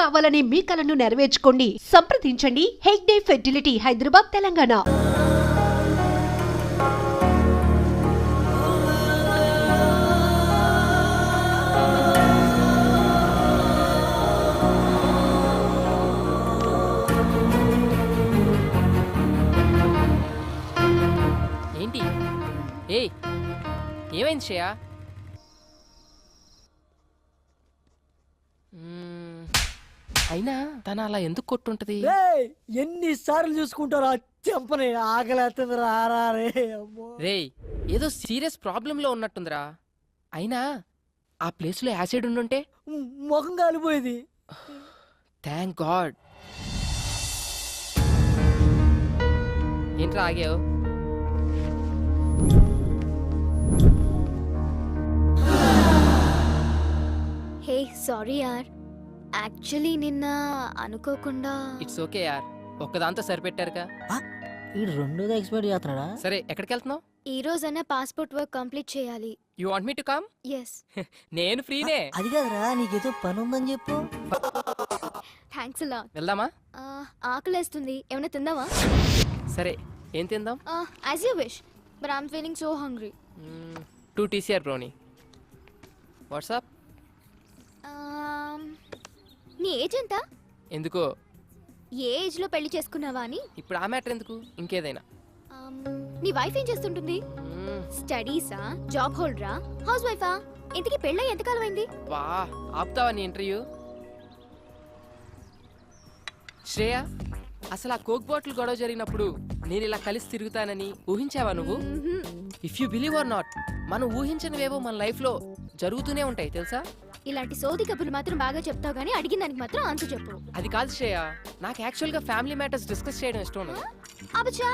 కావాలనే మీ కలను నెరవేర్చుకోండి. సంప్రదించండి హెగ్డే ఫెర్టిలిటీ, హైదరాబాద్, తెలంగాణ. ఏంటి? ఏయ్, ఏమైంది శ్రేయ? అయినా తన అలా ఎందుకు కొట్టుంటది? ఎన్నిసార్లు చూసుకుంటారా చెంపని? ఆకలేస్తుంది రారా రే. రేయ్, ఏదో సీరియస్ ప్రాబ్లం లో ఉన్నట్టుందిరా. అయినా ఆ ప్లేస్ లో యాసిడ్ ఉండుంటే ముఖం కాలిపోయేది. Thank God. ఏంట్రా ఆగావు? హే సారీ యార్, యాక్చువల్లీ నిన్న అనుకోకుండా. ఇట్స్ ఓకే యార్, ఒక్కదాంతో సరిపెట్టారుగా. ఈ రెండోది ఎక్స్పెక్ట్ చేస్తున్నాడా? సరే, ఎక్కడికి వెళ్తున్నావు? ఈ రోజైనా పాస్పోర్ట్ వర్క్ కంప్లీట్ చేయాలి. You want me to come? Yes. నేను ఫ్రీనే. అది కాదురా, నీకేదో పని ఉందని చెప్పు. థ్యాంక్స్ అలా. వెళ్దామా? ఆకలేస్తుంది, ఏమైనా తిందామా? సరే, ఏం తిందాం? As you wish, but I'm feeling so hungry. 2 TCR brownie. What's up? నీ ఏజ్ ఎంత? ఎందుకో? ఏ ఏజ్ లో పెళ్లి చేసుకున్నావా అని. ఇప్పుడు ఆ మ్యాటర్ ఎందుకు, ఇంకేదైనా. నీ వైఫ్ ఏం చేస్తుంటుంది? స్టడీసా, జాబ్ హోల్డరా, హౌస్ వైఫా? ఇంతకీ పెళ్ళై ఎంతకాలం అయింది? వా, ఆపుతావా నీ ఇంటర్వ్యూ? శ్రేయ, అసలు ఆ కోక్ బాటిల్ గొడవ జరిగినప్పుడు నేను ఇలా కలిసి తిరుగుతానని ఊహించావా నువ్వు? If you believe are not, మనం ఊహించనివేవో మన లైఫ్ లో జరుగుతూనే ఉంటాయి తెలుసా. ఇలాంటి సోది కబుర్లు మాత్రం బాగా చెప్తావు గానీ అడిగిన దానికి మాత్రం ఆన్సర్ చెప్పు. అది కాదు శ్రేయ, నాకు యాక్చువల్ గా ఫ్యామిలీ మ్యాటర్స్ డిస్కస్ చేయడం ఇష్టం. అబచా,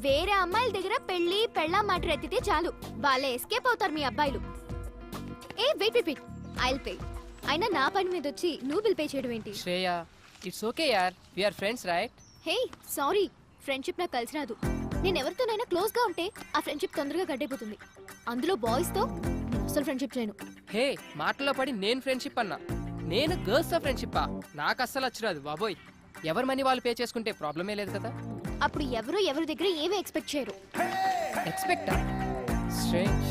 వేరే అమ్మాయిల దగ్గర పెళ్లి పెళ్ళాం మాట ఎత్తితే చాలు, వాళ్ళే ఎస్కేప్ అవుతారు మీ అబ్బాయిలు. ఏ wait wait wait, I'll pay. అయినా నా పని మీద వచ్చి నువ్వు బిల్ పే చేయడం ఏంటి? శ్రేయ, ఇట్స్ ఓకే యార్, we are friends right? Hey sorry, friendship నాకు కలిసి రాదు. నేను ఎవరితోనైనా క్లోజ్ గా ఉంటే ఆ ఫ్రెండ్షిప్ తొందరగా గడ్డైపోతుంది. అందులో బాయ్స్ తో అసలు ఫ్రెండ్షిప్ చేయను. హే, మాటల్లో పడి నేను ఫ్రెండ్షిప్ అన్నా, నేను గర్ల్స్ తో ఫ్రెండ్షిప్ నాకు అస్సలు వచ్చరాదు బాబోయ్. ఎవరి మనీ వాళ్ళు పే చేసుకుంటే ప్రాబ్లమే లేదు కదా. అప్పుడు ఎవరి దగ్గర ఏమీ ఎక్స్పెక్ట్ చేయరు. ఎక్స్పెక్టా? Strange.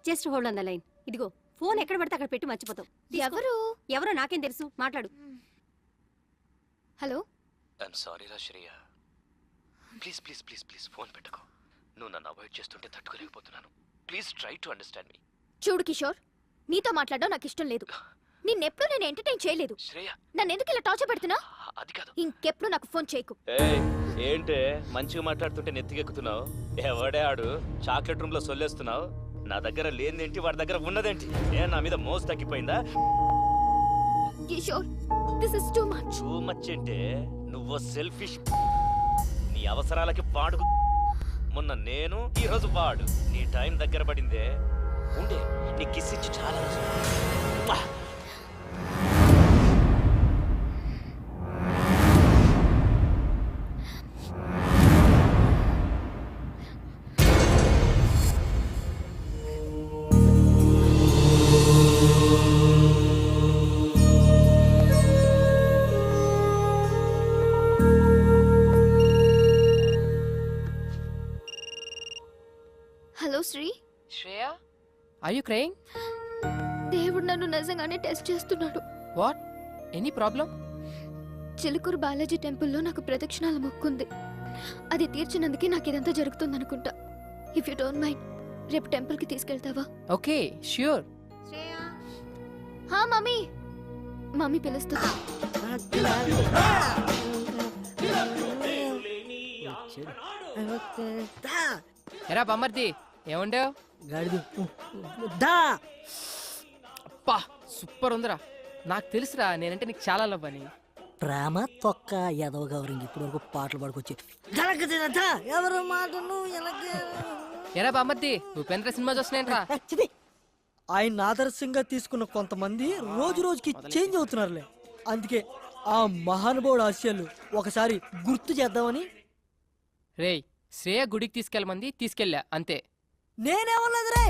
Just hold on the line. ఇదిగో ఫోన్ ఎక్కడ పడితే అక్కడ పెట్టి మర్చిపోతావు. ఎవరో నాకేం తెలుసు, మాట్లాడు. హలో. ఐఎమ్ సారీ రా Shreya, please please please please phone పెట్టుకో. నువ్వు నన్ను అవాయిడ్ చేస్తుంటే తట్టుకోలేకపోతున్నాను. ప్లీజ్ ట్రై టు అండర్స్టాండ్ మీ. చూడు కిషోర్, నీతో మాట్లాడడం నాకు ఇష్టం లేదు. నిన్నెప్పుడు నేను ఎంటర్టైన్ చేయలేదు. శ్రేయ, నన్ను ఎందుకు ఇలా టార్చర్ పెడుతున్నా? అది కాదు. ఇంకెప్పుడు నాకు ఫోన్ చేయకు. ఏంటే మంచిగా మాట్లాడుతుంటే నెత్తికెక్కుతున్నావు? ఎవడే ఆడు? చాక్లెట్ రూమ్ లో సొల్లేస్తున్నావు. నా దగ్గర లేనిదేంటి, వాడి దగ్గర ఉన్నదేంటి? నా మీద మోసు తగ్గిపోయిందా? Kishore, this is too much. Too much అంటే నువ్వు సెల్ఫిష్. నీ అవసరాలకి వాడు. మొన్న నేను, ఈ రోజు వాడు. నీ టైం దగ్గర పడిందే. ఉండే నీ కిస్ ఇచ్చి చాలా hello Sri. Shreya, are you crying? దేవుడు నన్ను నిజంగానే టెస్ట్ చేస్తున్నాడు. What? Any problem? Chilkur Balaji టెంపుల్లో నాకు ప్రదక్షిణాల మొక్కుంది. అది తీర్చినందుకే నాకు ఇదంతా జరుగుతుంది అనుకుంటా. ఇఫ్ యూ డోంట్ మైండ్, రేపు టెంపుల్ కి తీసుకెళ్తావా? Okay, sure. హా మమ్మీ, మమ్మీ పిలుస్తుంది. ఎరా బమ్మర్ది, ఏముండేవు? గాడిది. అబ్బా, సూపర్ ఉందిరా. నాకు తెలుసురా నేనంటే నీకు చాలా లవ్ అని. ప్రేమ తొక్క ఎదవ గౌరింగ్ ఇప్పుడు వరకు పాటలు పాడుకొచ్చి జరగ ఎవరు మాటను ఎరా బామ్మద్ది ఉపేంద్ర సినిమా చూస్తున్నాయంట్రా ఆయన ఆదర్శంగా తీసుకున్న కొంతమంది రోజు రోజుకి చేంజ్ అవుతున్నారులే. అందుకే ఆ మహానుభావుడు ఆశయాలు ఒకసారి గుర్తు చేద్దామని. రేయ్ శ్రేయ గుడికి తీసుకెళ్ళమంది తీసుకెళ్ళా అంతే. నేనేమన్నది రే,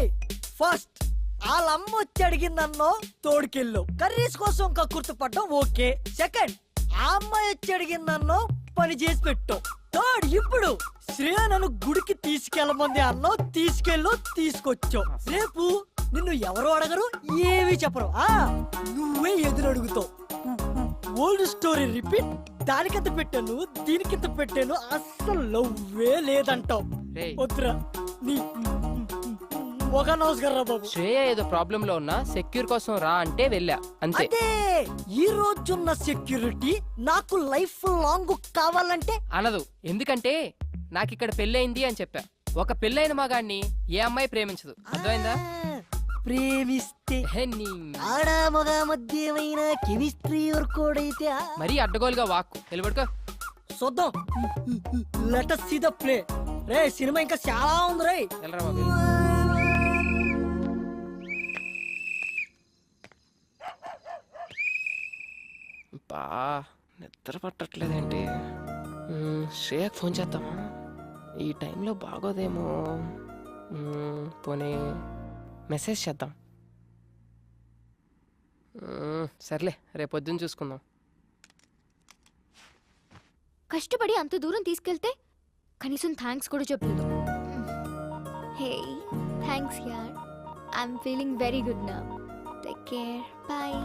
ఫస్ట్ వాళ్ళ అమ్మ వచ్చి అడిగిందన్నో తోడుకెళ్ళు, కర్రీస్ కోసం కక్కుర్తి పడ్డం ఓకే. సెకండ్ ఆ అమ్మాయి వచ్చి అడిగిందన్నో పని చేసి పెట్టు. థర్డ్ ఇప్పుడు శ్రేయ నన్ను గుడికి తీసుకెళ్ళమంది అన్నో తీసుకెళ్ళు తీసుకొచ్చావు. రేపు నిన్ను ఎవరు అడగరు, ఏమీ చెప్పరు, నువ్వే ఎదురు అడుగుతావు. Old story repeat. దానికంత పెట్టాను దీనికింత పెట్టాను, అస్సలు లవ్వే లేదంటావు. రేయ్ వద్దురా నీ ఒక నమస్కారం బాబు. శ్రేయ ఏదో ప్రాబ్లం లో ఉన్నా సెక్యూర్ కోసం రా అంటే వెళ్ళా అంతే. అదే ఈ రోజున్న సెక్యూరిటీ నాకు లైఫ్ లాంగ్ కావాలంటే అనదు. ఎందుకంటే నాకు ఇక్కడ పెళ్ళయింది అని చెప్పా. ఒక పెళ్ళైన మగాడిని ఏ అమ్మాయి ప్రేమించదు, అర్థమైందా? ప్రేమిస్తే హే నీ ఆడ మగ మధ్యమైన కెమిస్ట్రీ వర్కౌట్ అయితే మరీ అడ్డగోలుగా వాక్కు నిలబడుకో. చూద్దాం. Let us see the play. Ray cinema ఇంకా చాలా ఉంది రే. వెళ్ళరా బాబు. బా నిద్ర పట్టట్లేదేంటి? శ్రేయకు ఫోన్ చేద్దామా? ఈ టైంలో బాగోదేమో. పోనీ మెసేజ్ చేద్దాం. సర్లే రేపు పొద్దున్న చూసుకుందాం. కష్టపడి అంత దూరం తీసుకెళ్తే కనీసం థ్యాంక్స్ కూడా చెప్పలేదు. హే థ్యాంక్స్ యార్, I'm feeling very good now. Take care, bye.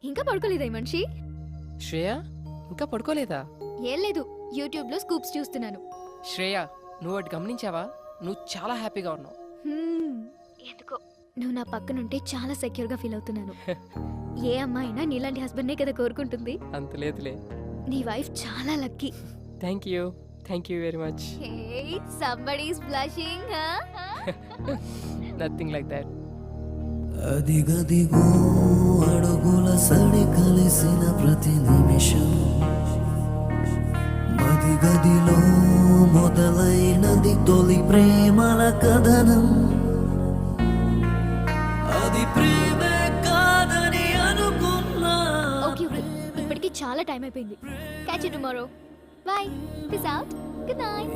ఇంకా పడుకోలేదా ఈ మనిషి? శ్రేయ ఇంకా పడుకోలేదా? ఏం లేదు, యూట్యూబ్ లో స్కూప్స్ చూస్తున్నాను. శ్రేయ నువ్వు ఒకటి గమనించావా? నువ్వు చాలా హ్యాపీగా ఉన్నావు. ఎందుకో నువ్వు నా పక్కనుంటే చాలా సెక్యూర్ గా ఫీల్ అవుతున్నాను. ఏ అమ్మాయినా నీలాంటి హస్బెండ్ కదా కోరుకుంటుంది. అంత లేదులే. నీ వైఫ్ చాలా lucky. Thank you very much. Hey, somebody is blushing, huh? Nothing like that. అదిగదిగో అడుగుల సడి కలిసిన ప్రతి నిమిషం, మదిగదిలో మొదలైనది తొలి ప్రేమల కథనం. అది ప్రేమే కాదని అనుకున్నా. Okay, okay. ఇప్పటికి చాలా టైం అయిపోయింది. Catch you tomorrow. Bye. Peace out. Good night.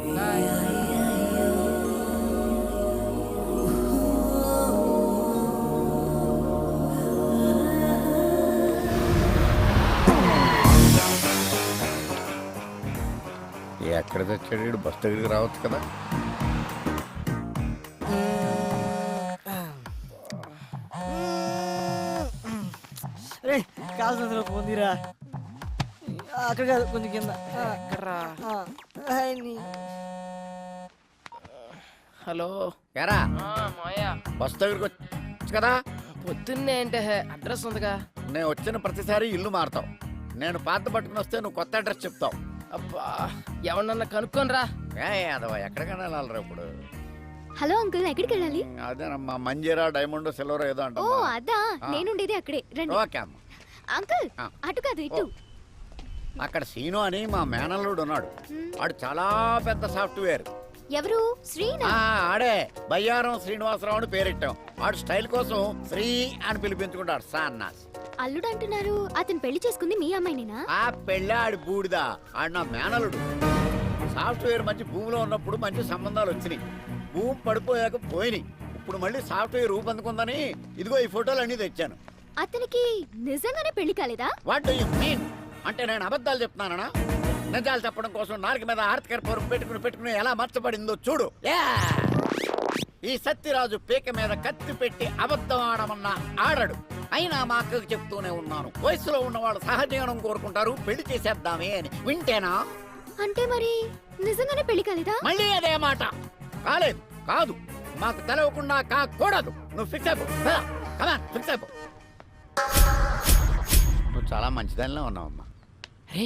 ఎక్కడ తెచ్చాడు? బస్ దగ్గరికి రావచ్చు కదా. రే కాల్సిన పొందిరా. అక్కడ కాదు, కొంచెం కింద. హలో ఎరా మాయా, బస్ దగ్గరికి వచ్చు కదా. పొద్దున్నే అంటే అడ్రస్ ఉందిగా. నేను వచ్చిన ప్రతిసారి ఇల్లు మారుతావు. నేను పాత పట్టుకుని వస్తే నువ్వు కొత్త అడ్రస్ చెప్తావు. అబ్బా ఎవరన్నా కనుక్కొని రా. అదవా ఎక్కడికైనా వెళ్ళాలరా ఇప్పుడు? హలో అంకుల్, ఎక్కడికి వెళ్ళాలి? అదేనమ్మా, మంజీరా డైమండ్ సిల్వర్ ఏదో ఓ అంట. అదా, నేనుండేది అక్కడే. రండి. ఓకే అమ్మ. అంకుల్ ఆ. అటు కాదు ఇటు. అక్కడ సీను అని మా మేనల్లుడు ఉన్నాడు. వాడు చాలా పెద్ద సాఫ్ట్వేర్. ఎవరు? శ్రీనా? ఆడే బయ్యారం శ్రీనివాసరావు అని పేరెట్టాం. వాడు స్టైల్ కోసం శ్రీ అని పిలిపించుకుంటాడు. సాన్నాస్ అల్లుడు అంటున్నారు. అతను పెళ్లి చేసుకుంది మీ అమ్మాయినేనా? ఆ పెళ్ళి ఆడి బూడిదా. ఆడు నా మేనలుడు. సాఫ్ట్వేర్ మంచి భూమిలో ఉన్నప్పుడు మంచి సంబంధాలు వచ్చినాయి. భూమి పడిపోయాక పోయినాయి. ఇప్పుడు మళ్ళీ సాఫ్ట్వేర్ రూపొందుకుందని ఇదిగో ఈ ఫోటోలు అన్ని తెచ్చాను. అతనికి నిజంగానే పెళ్లి కాలేదా? What do you mean? అంటే నేను అబద్ధాలు చెప్తున్నానా? నిజాలు చెప్పడం కోసం నాలుగు మీద ఆర్తికర పొరుగు పెట్టుకుని ఎలా మర్చబడిందో చూడు. ఈ సత్యరాజు పీక మీద కత్తి పెట్టి అబద్ధం ఆడమన్నా ఆడడు. అయినా మా అక్కకు చెప్తూనే ఉన్నాను, వయసులో ఉన్నవాళ్ళు సహజీవనం కోరుకుంటారు, పెళ్లి చేసేద్దామే అని. వింటేనా? అంటే మరి నిజంగానే పెళ్లి కాలేదా? మళ్ళీ అదే మాట. కాలేదు, కాదు, మాకు తెలవకుండా కాకూడదు. నువ్వు ఫిక్స్ అయిపో. ఫిక్స్ అయిపో. నువ్వు చాలా మంచిదానిలో ఉన్నావమ్మా. రే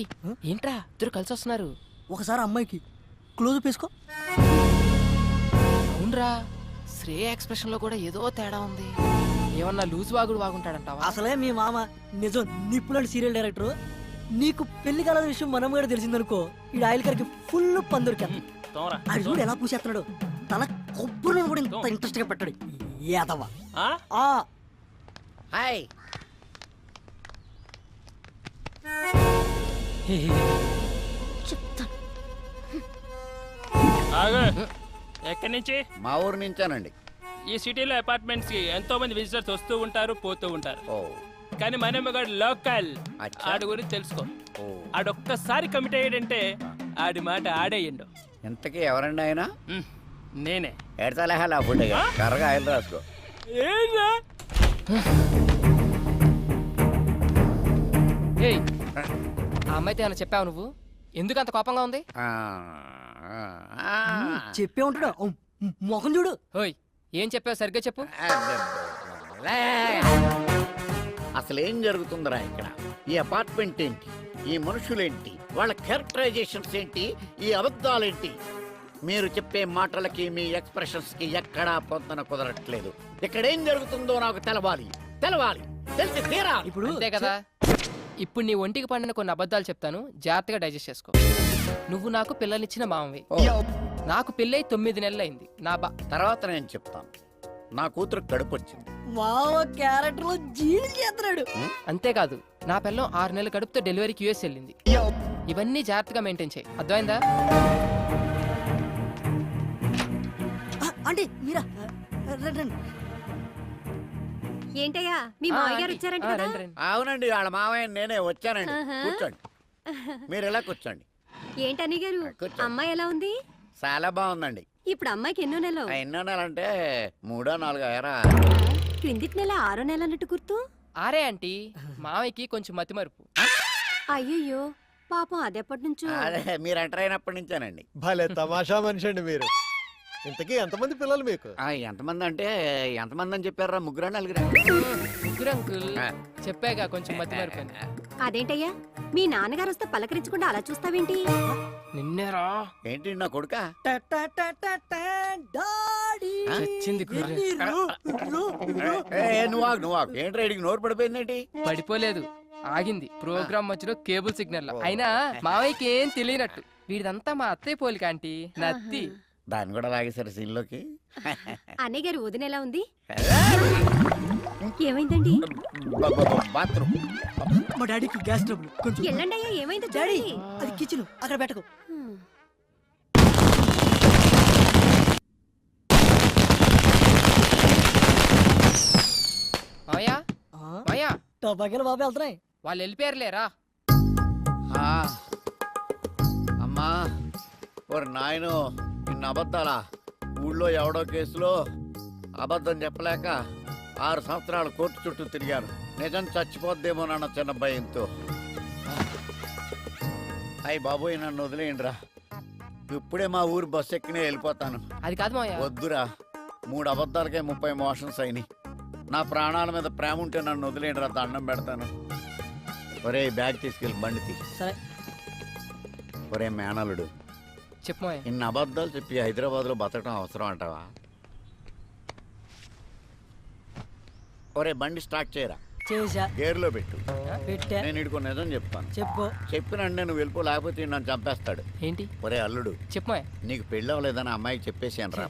ఏంట్రా ఇద్దరు కలిసి వస్తున్నారు? ఒకసారి అమ్మాయికి క్లోజ్ వేసుకో. అవునరా, శ్రేయ ఎక్స్ప్రెషన్ లో కూడా ఏదో తేడా ఉంది. ఏమన్నా లూజ్ వాగుడు వాగుంటాడంటావా? అసలే మీ మామ నిజం నిప్పులాంటి సీరియల్ డైరెక్టర్. నీకు పెళ్లి కాల విషయం మనం కూడా తెలిసిందనుకో, ఈ ఆయిల్ కరికి ఫుల్ పందురికి అది చూడు ఎలా పూసేస్తున్నాడు. తల కొబ్బరి కూడా ఇంత ఇంట్రెస్ట్ గా పెట్టాడు ఏదవా. హాయ్. ఎక్కడి నుంచి? మా ఊరు నుంచానండి. ఈ సిటీలో అపార్ట్మెంట్స్ కి ఎంతో మంది విజిటర్స్ వస్తూ ఉంటారు, పోతూ ఉంటారు. ఓ కానీ మనమ్మగాడు లోకల్. అచ్చా. ఆడి గురించి తెలుసుకో. ఓ ఆడొక్కసారి కమిట్ అయ్యాడంటే ఆడి మాట ఆడేయండు. ఇంతకీ ఎవరండి ఆయన? నేనే. ఎడతలేహాలి ఆ ఫుడ్ కర్రగా ఆయిల్ రాసుకో. ఏంరా? ఏయ్, ఆ అమ్మాయితో ఏమైనా చెప్పావు నువ్వు? ఎందుకు అంత కోపంగా ఉంది? చెప్పే ఉంటాడు. మొఖం చూడు. ఓయ్, ఏం చెప్పావు సరిగ్గా చెప్పు. అసలు ఏం జరుగుతుందిరా ఇక్కడ? ఈ అపార్ట్మెంట్ ఏంటి, ఈ మనుషులేంటి, వాళ్ళ క్యారెక్టరైజేషన్స్ ఏంటి, ఈ అబద్ధాలేంటి? మీరు చెప్పే మాటలకి మీ ఎక్స్ప్రెషన్స్ కి ఎక్కడా పొందన కుదరట్లేదు. ఇక్కడ ఏం జరుగుతుందో నాకు తెలవాలి, తెలిసి తీరా. ఇప్పుడు అంతే కదా. ఇప్పుడు నీ ఒంటికి పండిన కొన్ని అబద్ధాలు చెప్తాను, జాగ్రత్తగా డైజెస్ట్ చేసుకో. నువ్వు నాకు పిల్లనిచ్చిన మామవి. నాకు పెళ్ళై 9 నెలలైంది. నా తర్వాత నేను చెప్తాను. నా కూతురు కడుపు వచ్చింది. మామ క్యారెక్టర్ లో జీడి చేస్తున్నాడు. అంతేకాదు, నా పిల్లం 6 నెలల కడుపుతో డెలివరీకి యూఎస్ వెళ్ళింది. ఇవన్నీ జాగ్రత్తగా మెయింటైన్ చేయి, అర్థమైందా? అంటే మీరా రండి. ఏంటయ్యా మీ మావయ్య గారు వచ్చారంట కదా? రండి, రండి. అవునండి, వాళ్ళ మావయ్య నేనే వచ్చానండి. కూర్చోండి, మీరు ఎలా కూర్చోండి. ఏంటని గారు, కూర్చో. అమ్మాయి ఎలా ఉంది? చాలా బాగుందండి. ఇప్పుడు అమ్మాయికి ఎన్నో నెలలు? ఎన్నో నెలంటే 3 4 ఎరా. క్రిందిటి నెల 6 నెల అన్నట్టు గుర్తు. ఆరే ఆంటీ, మామయ్యకి కొంచెం మతిమరుపు. అయ్యయ్యో పాపం అదెప్పటి నుంచో. అదే మీరు ఎంటర్ అయినప్పటి నుంచేనండి. భలే తమాషా మనిషి అండి మీరు. ఇంతకీ ఎంతమంది పిల్లలు మీకు? ఎంతమంది అంటే ఎంతమంది అని చెప్పారా? 3 4 ముగ్గురు అంకుల్. చెప్పాగా కొంచెం మతిమరుపు అని. అదేంటయ్యా, మీ నాన్నగారు వస్తే పలకరించకుండా అలా చూస్తావేంటి? నిన్నేరా ఏంటి నా కొడుక? చచ్చింది గుర్రె. నువ్వు ఏంటి రైడింగ్ నోరు పడిపోయిందేంటి? పడిపోలేదు, ఆగింది. ప్రోగ్రామ్ మధ్యలో కేబుల్ సిగ్నల్. అయినా మావయ్యకి ఏం తెలియనట్టు. వీడిదంతా మా అత్తయ్య పోలిక ఆంటీ, నత్తి. దాన్ని కూడా లాగేశారు సీన్లోకి. అన్నయ్య గారు వదిన ఎలా ఉంది? ఏమైందండి? బాత్రూమ్. మా డాడీకి గ్యాస్ ట్రబుల్ కొంచెం. ఎల్లండి అయ్యా, ఏమైందో డాడీ చూడండి. అది కిచెన్ అక్కడ పెట్టకు. మావయ్య, మావయ్య, టబాకేలు బాబు వెళ్తున్నాయి. వాళ్ళు వెళ్ళిపోయారులేరా. అమ్మా ఓరి నాయను, ఇన్ని అబద్ధాలా? ఊళ్ళో ఎవడో కేసులో అబద్ధం చెప్పలేక 6 సంవత్సరాలు కోర్టు చుట్టూ తిరిగాను. నిజం చచ్చిపోద్దేమోనన్న చిన్న భయంతో. అయ్యి బాబోయ్, నన్ను వదిలేయండిరా. ఇప్పుడే మా ఊరు బస్సు ఎక్కినే వెళ్ళిపోతాను. అది కాదు మావయ్య. వద్దురా, 3 అబద్ధాలకే 30 మోషన్స్ అయినాయి. నా ప్రాణాల మీద ప్రేమ ఉంటే నన్ను వదిలేయండిరా, దండం పెడతాను. ఒరే బ్యాగ్ తీసుకెళ్ళి బండి తీ. సరే. ఒరే మేనలుడు, చెప్పు మావయ్య. ఇన్ని అబద్ధాలు చెప్పి హైదరాబాద్లో బతకడం అవసరం అంటావా? ఒరే బండి స్టార్ట్ చేయరా. చేసా. గేర్లో పెట్టు. పెట్టా. నేను ఇడుకో నిజం చెప్తాను. చెప్పు. చెప్పినంటే నువ్వు వెళ్ళిపో, లేకపోతే ఈడు నన్ను చంపేస్తాడు. ఏంటి? ఒరే అల్లుడు, చెప్పు మావయ్య. నీకు పెళ్ళి అవ్వలేదని అమ్మాయికి చెప్పేసాను రా.